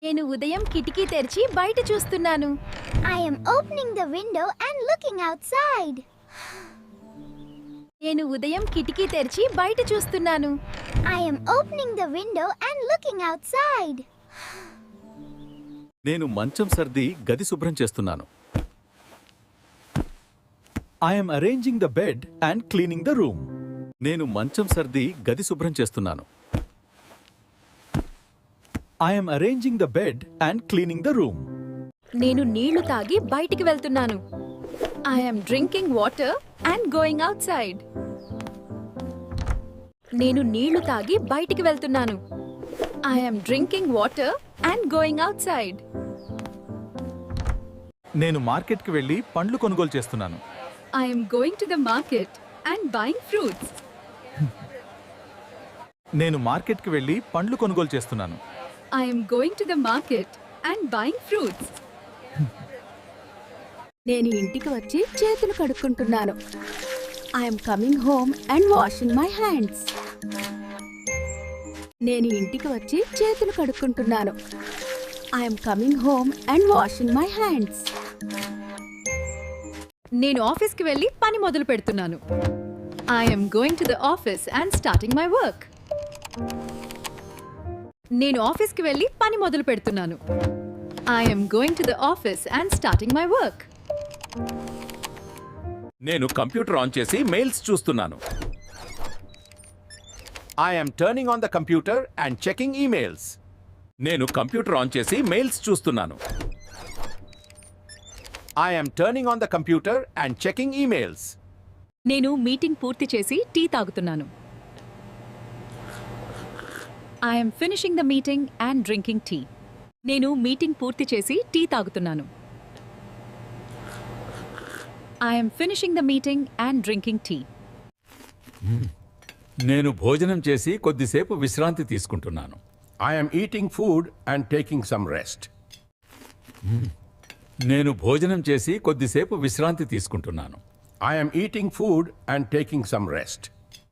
నేను ఉదయం కిటికీ తెరిచి బయట చూస్తున్నాను. I am opening the window and looking outside. నేను ఉదయం కిటికీ తెరిచి బయట చూస్తున్నాను. I am opening the window and looking outside. నేను మంచం సర్ది గది శుభ్రం చేస్తున్నాను. I am arranging the bed and cleaning the room. నేను మంచం సర్ది గది శుభ్రం చేస్తున్నాను. I am arranging the bed and cleaning the room. నేను నీళ్లు తాగి బయటికి వెళ్తున్నాను. I am drinking water and going outside. నేను నీళ్లు తాగి బయటికి వెళ్తున్నాను. I am drinking water and going outside. నేను మార్కెట్కి వెళ్ళి పండ్లు కొనుగోలు చేస్తున్నాను. I am going to the market and buying fruits. నేను మార్కెట్కి వెళ్ళి పండ్లు కొనుగోలు చేస్తున్నాను. I am going to the market and buying fruits. నేను ఇంటికి వచ్చి చేతులు కడుక్కుంటున్నాను. I am coming home and washing my hands. నేను ఇంటికి వచ్చి చేతులు కడుక్కుంటున్నాను. I am coming home and washing my hands. నేను ఆఫీస్కి వెళ్ళి పని మొదలు పెడుతున్నాను. I am going to the office and starting my work. నేను ఆఫీస్కి వెళ్ళి పని మొదలు పెడుతున్నాను. I am going to the office and starting my work. నేను కంప్యూటర్ ఆన్ చేసి మెయిల్స్ చూస్తున్నాను. I am turning on the computer and checking emails. నేను కంప్యూటర్ ఆన్ చేసి మెయిల్స్ చూస్తున్నాను. I am turning on the computer and checking emails. నేను meeting పూర్తి చేసి tea తాగుతున్నాను. I am finishing the meeting and drinking tea. నేను meeting పూర్తి చేసి టీ తాగుతున్నాను. I am finishing the meeting and drinking tea. నేను భోజనం చేసి కొద్దిసేపు విశ్రాంతి తీసుకుంటున్నాను. I am eating food and taking some rest. నేను భోజనం చేసి కొద్దిసేపు విశ్రాంతి తీసుకుంటున్నాను. I am eating food and taking some rest.